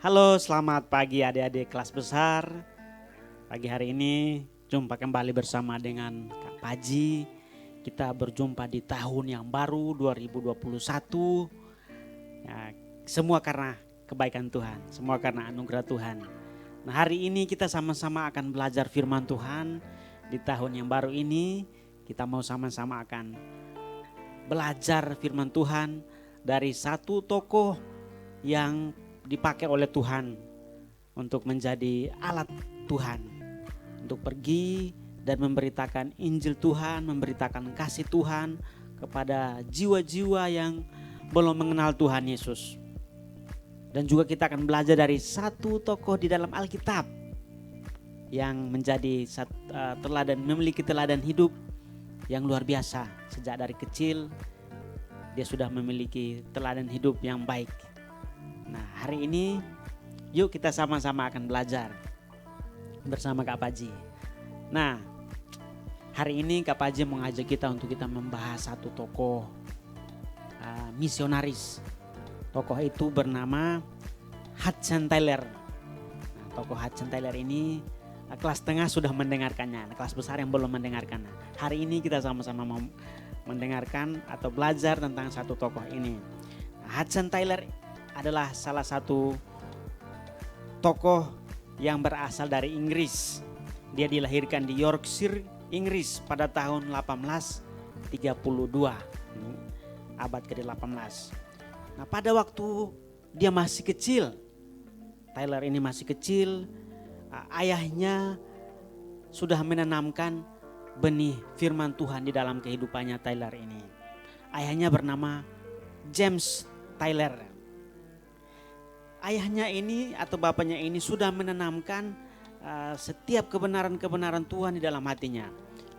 Halo, selamat pagi adik-adik kelas besar. Pagi hari ini jumpa kembali bersama dengan Kak Paji. Kita berjumpa di tahun yang baru 2021. Ya, semua karena kebaikan Tuhan, semua karena anugerah Tuhan. Nah, hari ini kita sama-sama akan belajar firman Tuhan. Di tahun yang baru ini kita mau sama-sama akan belajar firman Tuhan dari satu tokoh yang dipakai oleh Tuhan untuk menjadi alat Tuhan untuk pergi dan memberitakan Injil Tuhan, memberitakan kasih Tuhan kepada jiwa-jiwa yang belum mengenal Tuhan Yesus. Dan juga kita akan belajar dari satu tokoh di dalam Alkitab yang menjadi teladan, memiliki teladan hidup yang luar biasa. Sejak dari kecil dia sudah memiliki teladan hidup yang baik. Nah, hari ini yuk kita sama-sama akan belajar bersama Kak Paji. Nah, hari ini Kak Paji mengajak kita untuk kita membahas satu tokoh misionaris. Tokoh itu bernama Hudson Taylor. Nah, tokoh Hudson Taylor ini kelas tengah sudah mendengarkannya, kelas besar yang belum mendengarkannya. Hari ini kita sama-sama mau mendengarkan atau belajar tentang satu tokoh ini. Nah, Hudson Taylor adalah salah satu tokoh yang berasal dari Inggris. Dia dilahirkan di Yorkshire, Inggris pada tahun 1832, abad ke-18. Nah, pada waktu dia masih kecil, Taylor ini masih kecil, ayahnya sudah menanamkan benih firman Tuhan di dalam kehidupannya Taylor ini. Ayahnya bernama James Taylor. Ayahnya ini atau bapaknya ini sudah menanamkan setiap kebenaran-kebenaran Tuhan di dalam hatinya.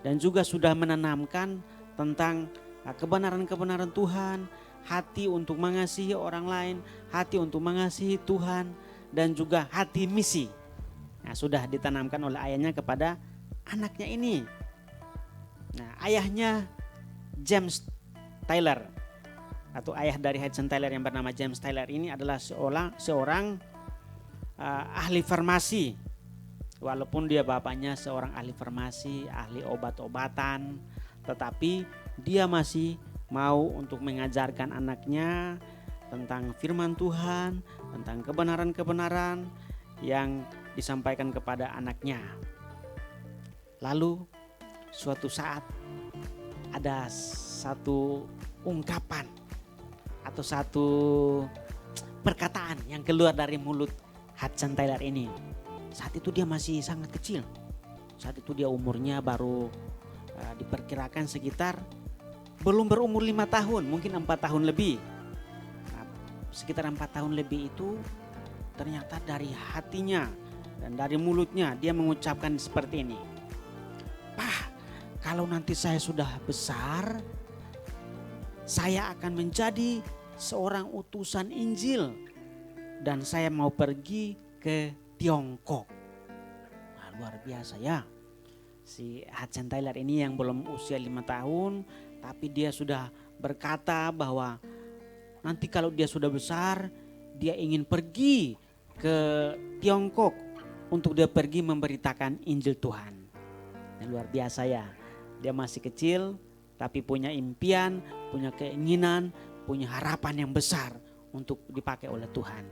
Dan juga sudah menanamkan tentang kebenaran-kebenaran Tuhan, hati untuk mengasihi orang lain, hati untuk mengasihi Tuhan, dan juga hati misi. Nah, sudah ditanamkan oleh ayahnya kepada anaknya ini. Nah, ayahnya James Taylor atau ayah dari Hudson Taylor yang bernama James Taylor ini adalah seorang ahli farmasi. Walaupun dia bapaknya seorang ahli farmasi, ahli obat-obatan, tetapi dia masih mau untuk mengajarkan anaknya tentang firman Tuhan, tentang kebenaran-kebenaran yang disampaikan kepada anaknya. Lalu suatu saat ada satu ungkapan atau satu perkataan yang keluar dari mulut Hudson Taylor ini. Saat itu dia masih sangat kecil. Saat itu dia umurnya baru diperkirakan sekitar belum berumur 5 tahun, mungkin 4 tahun lebih. Nah, sekitar 4 tahun lebih itu ternyata dari hatinya dan dari mulutnya dia mengucapkan seperti ini. "Pak, kalau nanti saya sudah besar, saya akan menjadi seorang utusan Injil dan saya mau pergi ke Tiongkok." Wah, luar biasa ya. Si Hudson Taylor ini yang belum usia 5 tahun, tapi dia sudah berkata bahwa nanti kalau dia sudah besar, dia ingin pergi ke Tiongkok untuk dia pergi memberitakan Injil Tuhan. Nah, luar biasa ya. Dia masih kecil tapi punya impian, punya keinginan, punya harapan yang besar untuk dipakai oleh Tuhan.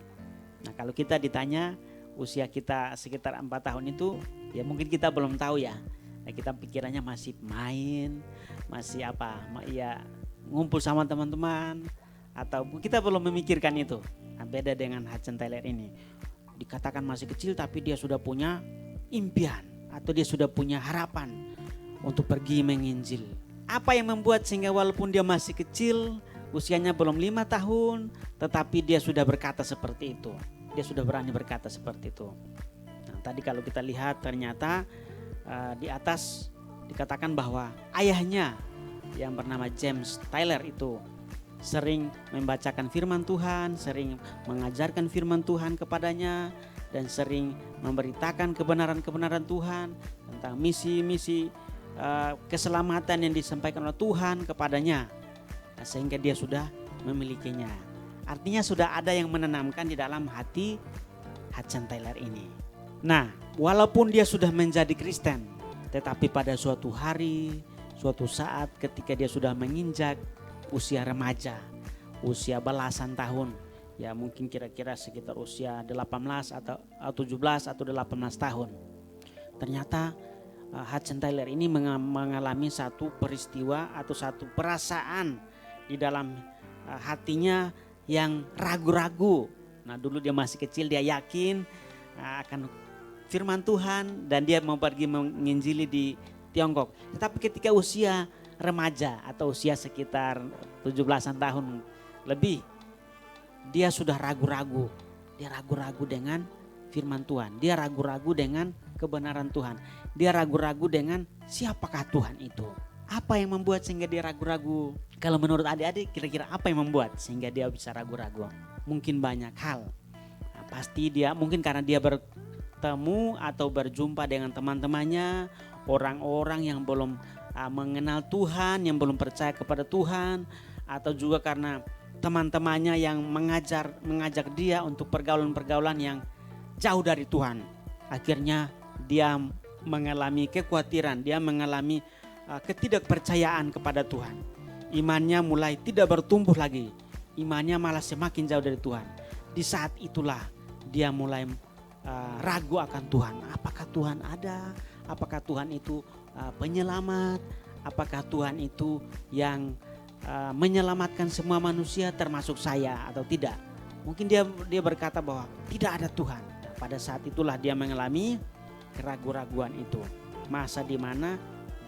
Nah, kalau kita ditanya usia kita sekitar 4 tahun itu, ya mungkin kita belum tahu ya. Nah, kita pikirannya masih main, masih ya ngumpul sama teman-teman, atau kita belum memikirkan itu. Nah, beda dengan Hudson Taylor ini. Dikatakan masih kecil tapi dia sudah punya impian atau dia sudah punya harapan untuk pergi menginjil. Apa yang membuat sehingga walaupun dia masih kecil, usianya belum 5 tahun, tetapi dia sudah berkata seperti itu. Dia sudah berani berkata seperti itu. Nah, tadi kalau kita lihat ternyata di atas dikatakan bahwa ayahnya yang bernama James Taylor itu sering membacakan firman Tuhan, sering mengajarkan firman Tuhan kepadanya, dan sering memberitakan kebenaran-kebenaran Tuhan tentang misi-misi keselamatan yang disampaikan oleh Tuhan kepadanya. Nah, sehingga dia sudah memilikinya. Artinya sudah ada yang menanamkan di dalam hati Hudson Taylor ini. Nah, walaupun dia sudah menjadi Kristen, tetapi pada suatu hari, suatu saat ketika dia sudah menginjak usia remaja, usia belasan tahun, ya mungkin kira-kira sekitar usia 18 atau 17 atau 18 tahun. Ternyata Hudson Taylor ini mengalami satu peristiwa atau satu perasaan di dalam hatinya yang ragu-ragu. Nah, dulu dia masih kecil, dia yakin akan firman Tuhan dan dia mau pergi menginjili di Tiongkok. Tetapi ketika usia remaja atau usia sekitar 17-an tahun lebih, dia sudah ragu-ragu. Dia ragu-ragu dengan firman Tuhan. Dia ragu-ragu dengan kebenaran Tuhan. Dia ragu-ragu dengan siapakah Tuhan itu. Apa yang membuat sehingga dia ragu-ragu? Kalau menurut adik-adik kira-kira apa yang membuat sehingga dia bisa ragu-ragu? Mungkin banyak hal. Nah, pasti dia mungkin karena dia bertemu atau berjumpa dengan teman-temannya, orang-orang yang belum mengenal Tuhan, yang belum percaya kepada Tuhan, atau juga karena teman-temannya yang mengajak dia untuk pergaulan-pergaulan yang jauh dari Tuhan. Akhirnya dia mengalami kekhawatiran, dia mengalami ketidakpercayaan kepada Tuhan. Imannya mulai tidak bertumbuh lagi, imannya malah semakin jauh dari Tuhan. Di saat itulah dia mulai ragu akan Tuhan. Apakah Tuhan ada? Apakah Tuhan itu penyelamat? Apakah Tuhan itu yang menyelamatkan semua manusia termasuk saya atau tidak? Mungkin dia berkata bahwa tidak ada Tuhan. Pada saat itulah dia mengalami keraguan-raguan itu. Masa di mana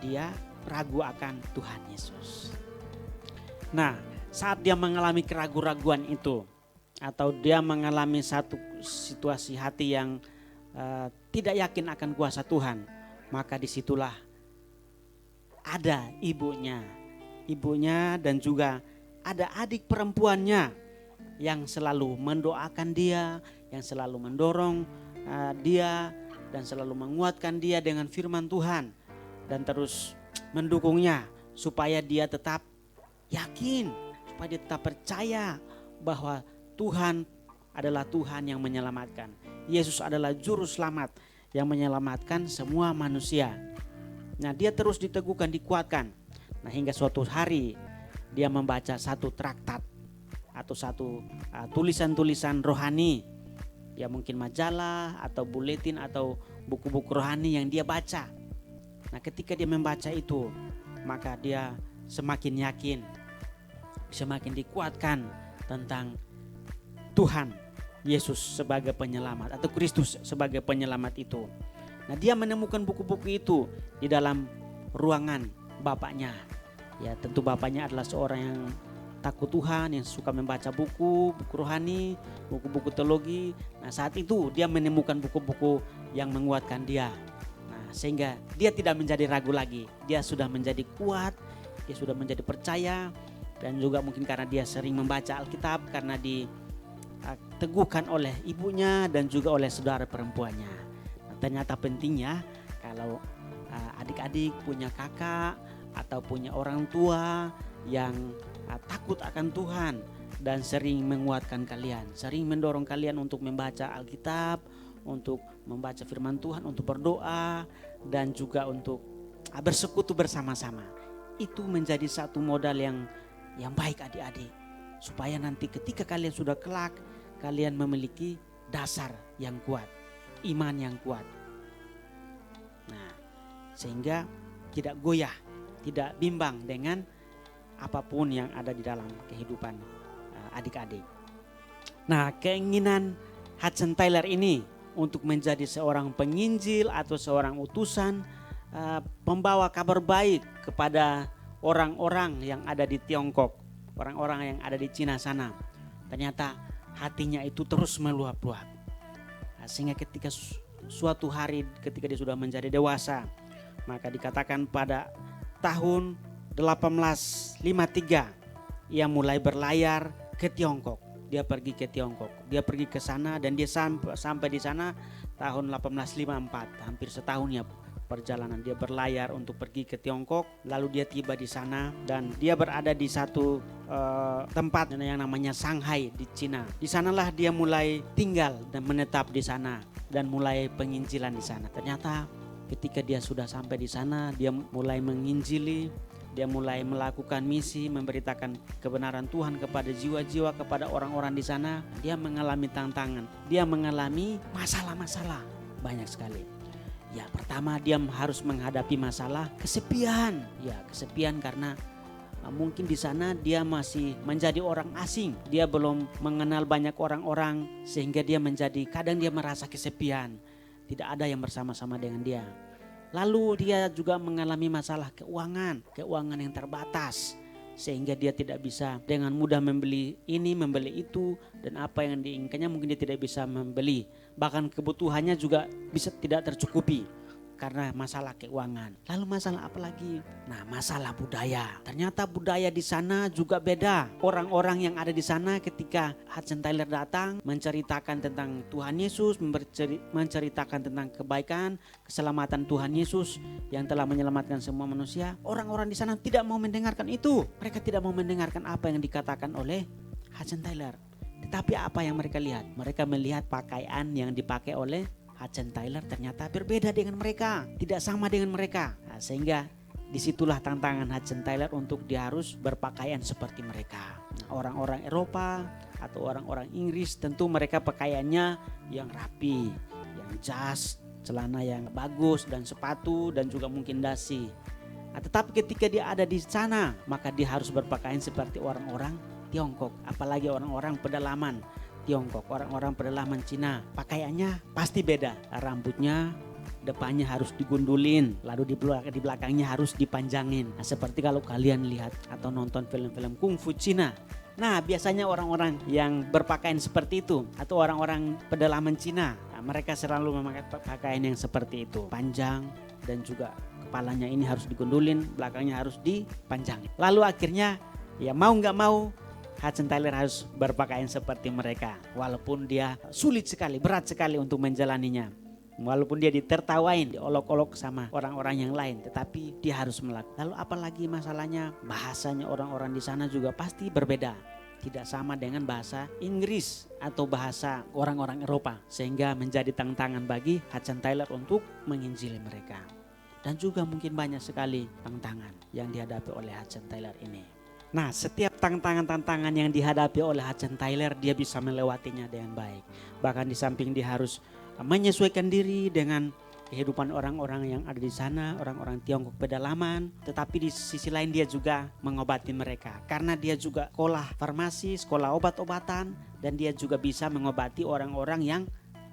dia ragu akan Tuhan Yesus. Nah, saat dia mengalami keraguan-raguan itu atau dia mengalami satu situasi hati yang tidak yakin akan kuasa Tuhan, maka disitulah ada ibunya dan juga ada adik perempuannya yang selalu mendoakan dia, yang selalu mendorong dia dan selalu menguatkan dia dengan firman Tuhan dan terus mendukungnya supaya dia tetap yakin, supaya dia tetap percaya bahwa Tuhan adalah Tuhan yang menyelamatkan. Yesus adalah juru selamat yang menyelamatkan semua manusia. Nah, dia terus diteguhkan, dikuatkan. Nah, hingga suatu hari dia membaca satu traktat atau satu tulisan-tulisan rohani. Ya mungkin majalah atau buletin atau buku-buku rohani yang dia baca. Nah, ketika dia membaca itu, maka dia semakin yakin, semakin dikuatkan tentang Tuhan Yesus sebagai penyelamat atau Kristus sebagai penyelamat itu. Nah, dia menemukan buku-buku itu di dalam ruangan bapaknya. Ya, tentu bapaknya adalah seorang yang takut Tuhan, yang suka membaca buku rohani, buku-buku teologi. Nah, saat itu dia menemukan buku-buku yang menguatkan dia. Nah, sehingga dia tidak menjadi ragu lagi. Dia sudah menjadi kuat, dia sudah menjadi percaya, dan juga mungkin karena dia sering membaca Alkitab, karena diteguhkan oleh ibunya dan juga oleh saudara perempuannya. Nah, ternyata pentingnya kalau adik-adik punya kakak atau punya orang tua yang takut akan Tuhan dan sering menguatkan kalian, sering mendorong kalian untuk membaca Alkitab, untuk membaca firman Tuhan, untuk berdoa dan juga untuk bersekutu bersama-sama. Itu menjadi satu modal yang baik adik-adik, supaya nanti ketika kalian sudah kelak, kalian memiliki dasar yang kuat, iman yang kuat. Nah, sehingga tidak goyah, tidak bimbang dengan apapun yang ada di dalam kehidupan adik-adik. Nah, keinginan Hudson Taylor ini untuk menjadi seorang penginjil atau seorang utusan pembawa kabar baik kepada orang-orang yang ada di Tiongkok, orang-orang yang ada di Cina sana. Ternyata hatinya itu terus meluap-luap. Sehingga ketika suatu hari ketika dia sudah menjadi dewasa, maka dikatakan pada tahun 1853 ia mulai berlayar ke Tiongkok. Dia pergi ke Tiongkok. Dia pergi ke sana dan dia sampai di sana tahun 1854. Hampir setahun ya perjalanan dia berlayar untuk pergi ke Tiongkok. Lalu dia tiba di sana dan dia berada di satu tempat yang namanya Shanghai di Cina. Di sanalah dia mulai tinggal dan menetap di sana dan mulai penginjilan di sana. Ternyata ketika dia sudah sampai di sana, dia mulai menginjili, dia mulai melakukan misi, memberitakan kebenaran Tuhan kepada jiwa-jiwa, kepada orang-orang di sana. Dia mengalami tantangan, dia mengalami masalah-masalah banyak sekali. Ya, pertama dia harus menghadapi masalah kesepian. Ya, kesepian karena mungkin di sana dia masih menjadi orang asing. Dia belum mengenal banyak orang-orang sehingga dia kadang dia merasa kesepian. Tidak ada yang bersama-sama dengan dia. Lalu dia juga mengalami masalah keuangan yang terbatas. Sehingga dia tidak bisa dengan mudah membeli ini, membeli itu, dan apa yang diinginkannya mungkin dia tidak bisa membeli. Bahkan kebutuhannya juga bisa tidak tercukupi karena masalah keuangan. Lalu masalah apa lagi? Nah, masalah budaya. Ternyata budaya di sana juga beda. Orang-orang yang ada di sana ketika Hudson Taylor datang menceritakan tentang Tuhan Yesus, menceritakan tentang kebaikan, keselamatan Tuhan Yesus yang telah menyelamatkan semua manusia. Orang-orang di sana tidak mau mendengarkan itu. Mereka tidak mau mendengarkan apa yang dikatakan oleh Hudson Taylor. Tetapi apa yang mereka lihat? Mereka melihat pakaian yang dipakai oleh Hudson Taylor ternyata berbeda dengan mereka, tidak sama dengan mereka. Nah, sehingga disitulah tantangan Hudson Taylor untuk dia harus berpakaian seperti mereka. Nah, orang-orang Eropa atau orang-orang Inggris tentu mereka pakaiannya yang rapi, yang jas, celana yang bagus dan sepatu dan juga mungkin dasi. Nah, tetapi ketika dia ada di sana maka dia harus berpakaian seperti orang-orang Tiongkok, apalagi orang-orang pedalaman Tiongkok, orang-orang pedalaman Cina. Pakaiannya pasti beda. Rambutnya depannya harus digundulin, lalu di belakangnya harus dipanjangin. Nah, seperti kalau kalian lihat atau nonton film-film kungfu Cina. Nah, biasanya orang-orang yang berpakaian seperti itu atau orang-orang pedalaman Cina, nah, mereka selalu memakai pakaian yang seperti itu, panjang dan juga kepalanya ini harus digundulin, belakangnya harus dipanjangin. Lalu akhirnya ya mau nggak mau Hudson Taylor harus berpakaian seperti mereka. Walaupun dia sulit sekali, berat sekali untuk menjalaninya. Walaupun dia ditertawain, diolok-olok sama orang-orang yang lain. Tetapi dia harus melakukan. Lalu apalagi masalahnya? Bahasanya orang-orang di sana juga pasti berbeda. Tidak sama dengan bahasa Inggris atau bahasa orang-orang Eropa. Sehingga menjadi tantangan bagi Hudson Taylor untuk menginjili mereka. Dan juga mungkin banyak sekali tantangan yang dihadapi oleh Hudson Taylor ini. Nah, setiap tantangan-tantangan yang dihadapi oleh Hudson Taylor dia bisa melewatinya dengan baik. Bahkan di samping dia harus menyesuaikan diri dengan kehidupan orang-orang yang ada di sana, orang-orang Tiongkok pedalaman. Tetapi di sisi lain dia juga mengobati mereka. Karena dia juga sekolah farmasi, sekolah obat-obatan. Dan dia juga bisa mengobati orang-orang yang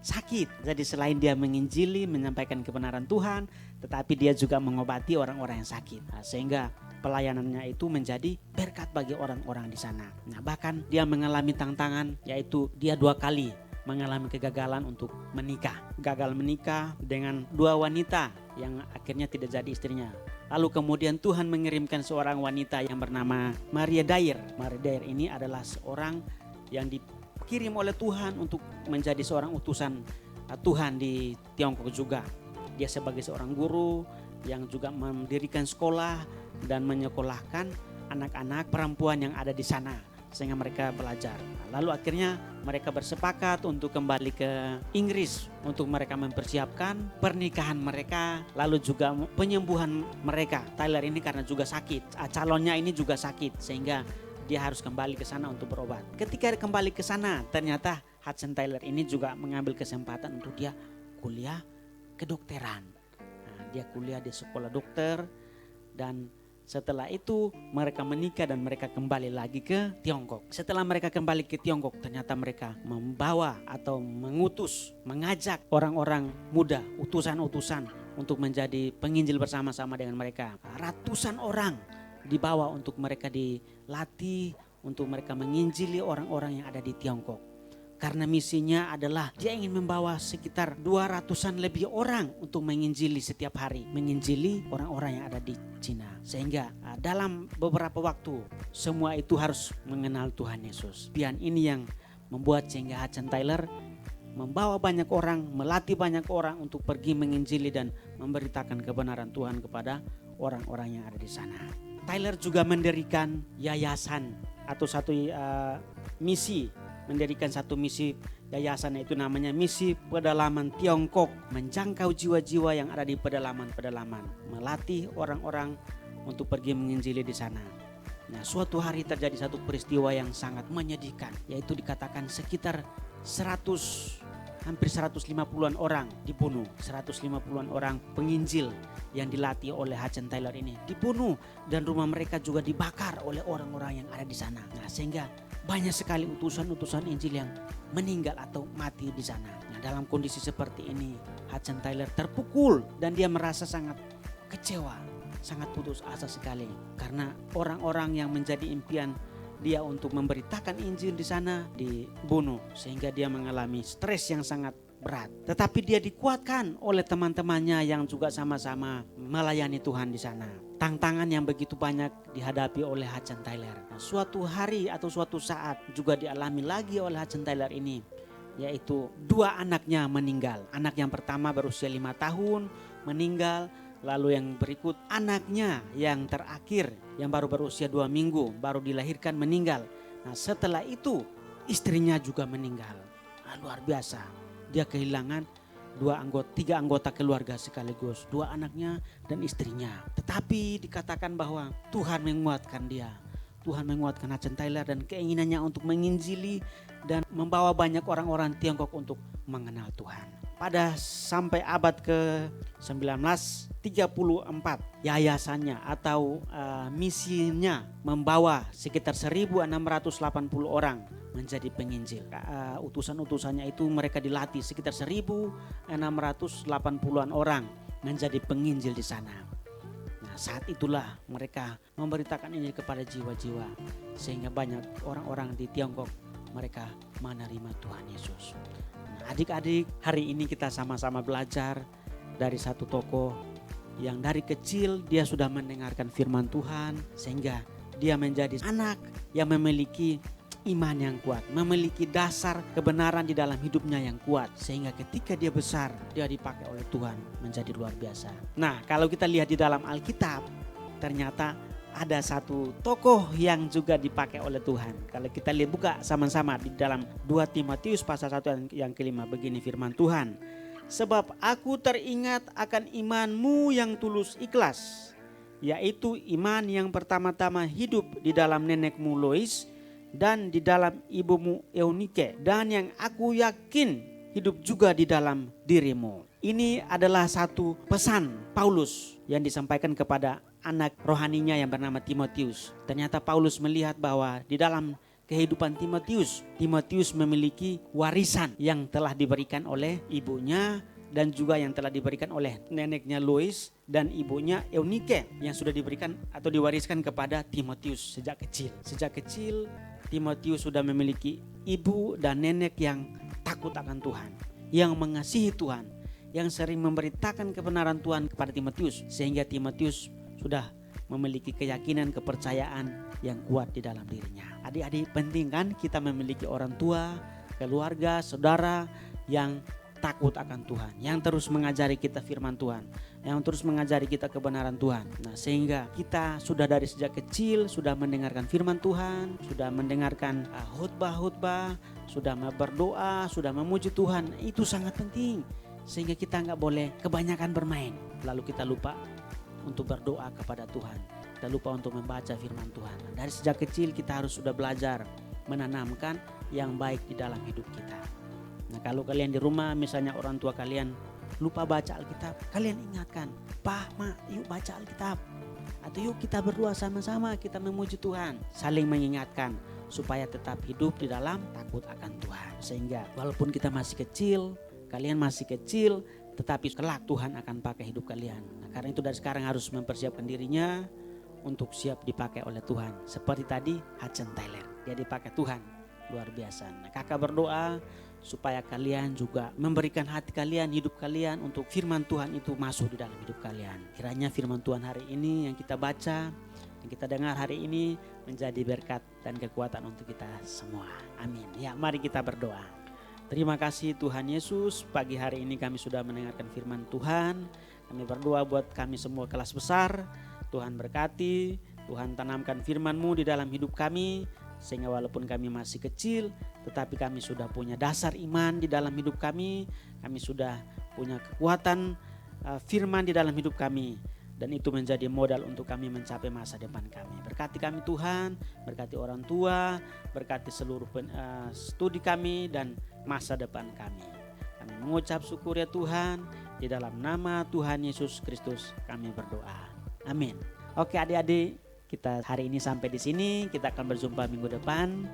sakit. Jadi selain dia menginjili, menyampaikan kebenaran Tuhan, tetapi dia juga mengobati orang-orang yang sakit. Nah, sehingga pelayanannya itu menjadi berkat bagi orang-orang di sana. Nah, bahkan dia mengalami tantangan, yaitu dia 2 kali mengalami kegagalan untuk menikah. Gagal menikah dengan 2 wanita yang akhirnya tidak jadi istrinya. Lalu kemudian Tuhan mengirimkan seorang wanita yang bernama Maria Dyer. Maria Dyer ini adalah seorang yang dikirim oleh Tuhan untuk menjadi seorang utusan Tuhan di Tiongkok juga. Dia sebagai seorang guru yang juga mendirikan sekolah dan menyekolahkan anak-anak perempuan yang ada di sana sehingga mereka belajar. Lalu akhirnya mereka bersepakat untuk kembali ke Inggris untuk mereka mempersiapkan pernikahan mereka, lalu juga penyembuhan mereka. Taylor ini karena juga sakit, calonnya ini juga sakit sehingga dia harus kembali ke sana untuk berobat. Ketika kembali ke sana ternyata Hudson Taylor ini juga mengambil kesempatan untuk dia kuliah kedokteran. Nah, dia kuliah di sekolah dokter dan setelah itu mereka menikah dan mereka kembali lagi ke Tiongkok. Setelah mereka kembali ke Tiongkok ternyata mereka membawa atau mengajak orang-orang muda, utusan-utusan untuk menjadi penginjil bersama-sama dengan mereka. Ratusan orang dibawa untuk mereka dilatih, untuk mereka menginjili orang-orang yang ada di Tiongkok. Karena misinya adalah dia ingin membawa sekitar 200-an lebih orang untuk menginjili setiap hari. Menginjili orang-orang yang ada di Cina. Sehingga dalam beberapa waktu semua itu harus mengenal Tuhan Yesus. Pian ini yang membuat sehingga Hudson Taylor membawa banyak orang, melatih banyak orang untuk pergi menginjili dan memberitakan kebenaran Tuhan kepada orang-orang yang ada di sana. Taylor juga mendirikan yayasan atau satu misi, mendirikan satu misi yayasan, itu namanya Misi Pedalaman Tiongkok, menjangkau jiwa-jiwa yang ada di pedalaman-pedalaman, melatih orang-orang untuk pergi menginjili di sana. Nah, suatu hari terjadi satu peristiwa yang sangat menyedihkan, yaitu dikatakan sekitar 100, hampir 150-an orang dibunuh. 150-an orang penginjil yang dilatih oleh Hudson Taylor ini dibunuh, dan rumah mereka juga dibakar oleh orang-orang yang ada di sana. Nah, sehingga banyak sekali utusan-utusan Injil yang meninggal atau mati di sana. Nah, dalam kondisi seperti ini Hudson Taylor terpukul dan dia merasa sangat kecewa, sangat putus asa sekali, karena orang-orang yang menjadi impian dia untuk memberitakan Injil di sana dibunuh, sehingga dia mengalami stres yang sangat berat. Tetapi dia dikuatkan oleh teman-temannya yang juga sama-sama melayani Tuhan di sana. Tantangan yang begitu banyak dihadapi oleh Hudson Taylor. Nah, suatu hari atau suatu saat juga dialami lagi oleh Hudson Taylor ini, yaitu 2 anaknya meninggal. Anak yang pertama berusia 5 tahun meninggal. Lalu yang berikut anaknya yang terakhir yang baru berusia 2 minggu baru dilahirkan meninggal. Nah, setelah itu istrinya juga meninggal. Nah, luar biasa. Dia kehilangan 3 anggota keluarga sekaligus, 2 anaknya dan istrinya. Tetapi dikatakan bahwa Tuhan menguatkan dia. Tuhan menguatkan Hudson Taylor dan keinginannya untuk menginjili dan membawa banyak orang-orang Tiongkok untuk mengenal Tuhan. Pada sampai abad ke-19 34 yayasannya atau misinya membawa sekitar 1.680 orang menjadi penginjil. Utusan-utusannya itu mereka dilatih sekitar 1.680-an orang menjadi penginjil di sana. Nah, saat itulah mereka memberitakan Injil kepada jiwa-jiwa, sehingga banyak orang-orang di Tiongkok mereka menerima Tuhan Yesus. Nah, adik-adik, hari ini kita sama-sama belajar dari satu tokoh yang dari kecil dia sudah mendengarkan firman Tuhan, sehingga dia menjadi anak yang memiliki iman yang kuat, memiliki dasar kebenaran di dalam hidupnya yang kuat, sehingga ketika dia besar dia dipakai oleh Tuhan menjadi luar biasa. Nah, kalau kita lihat di dalam Alkitab, ternyata ada satu tokoh yang juga dipakai oleh Tuhan. Kalau kita lihat, buka sama-sama di dalam 2 Timotius pasal 1 yang kelima, begini firman Tuhan. Sebab aku teringat akan imanmu yang tulus ikhlas, yaitu iman yang pertama-tama hidup di dalam nenekmu Lois dan di dalam ibumu Eunike, dan yang aku yakin hidup juga di dalam dirimu. Ini adalah satu pesan Paulus yang disampaikan kepada anak rohaninya yang bernama Timotius. Ternyata Paulus melihat bahwa di dalam kehidupan Timotius memiliki warisan yang telah diberikan oleh ibunya dan juga yang telah diberikan oleh neneknya Lois dan ibunya Eunike, yang sudah diberikan atau diwariskan kepada Timotius sejak kecil. Sejak kecil Timotius sudah memiliki ibu dan nenek yang takut akan Tuhan, yang mengasihi Tuhan, yang sering memberitakan kebenaran Tuhan kepada Timotius, sehingga Timotius sudah memiliki keyakinan, kepercayaan yang kuat di dalam dirinya. Adik-adik, penting kan kita memiliki orang tua, keluarga, saudara yang takut akan Tuhan, yang terus mengajari kita firman Tuhan, yang terus mengajari kita kebenaran Tuhan. Nah, sehingga kita sudah dari sejak kecil sudah mendengarkan firman Tuhan, sudah mendengarkan khotbah-khotbah, sudah berdoa, sudah memuji Tuhan. Itu sangat penting, sehingga kita nggak boleh kebanyakan bermain lalu kita lupa untuk berdoa kepada Tuhan, kita lupa untuk membaca firman Tuhan. Dari sejak kecil kita harus sudah belajar menanamkan yang baik di dalam hidup kita. Nah, kalau kalian di rumah misalnya orang tua kalian lupa baca Alkitab, kalian ingatkan, "Pa, Ma, yuk baca Alkitab." Atau yuk kita berdoa sama-sama, kita memuji Tuhan. Saling mengingatkan supaya tetap hidup di dalam takut akan Tuhan. Sehingga walaupun kita masih kecil, kalian masih kecil, tetapi kelak Tuhan akan pakai hidup kalian. Nah, karena itu dari sekarang harus mempersiapkan dirinya untuk siap dipakai oleh Tuhan. Seperti tadi Hudson Taylor, dia dipakai Tuhan luar biasa. Nah, kakak berdoa supaya kalian juga memberikan hati kalian, hidup kalian untuk firman Tuhan itu masuk di dalam hidup kalian. Kiranya firman Tuhan hari ini yang kita baca, yang kita dengar hari ini menjadi berkat dan kekuatan untuk kita semua. Amin. Ya, mari kita berdoa. Terima kasih Tuhan Yesus, pagi hari ini kami sudah mendengarkan firman Tuhan. Kami berdoa buat kami semua kelas besar. Tuhan berkati, Tuhan tanamkan firman-Mu di dalam hidup kami, sehingga walaupun kami masih kecil, tetapi kami sudah punya dasar iman di dalam hidup kami sudah punya kekuatan firman di dalam hidup kami, dan itu menjadi modal untuk kami mencapai masa depan kami. Berkati kami Tuhan, berkati orang tua, berkati seluruh studi kami dan masa depan kami. Kami mengucap syukur ya Tuhan, di dalam nama Tuhan Yesus Kristus kami berdoa. Amin. Oke adik-adik, kita hari ini sampai di sini, kita akan berjumpa minggu depan.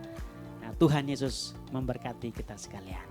Tuhan Yesus memberkati kita sekalian.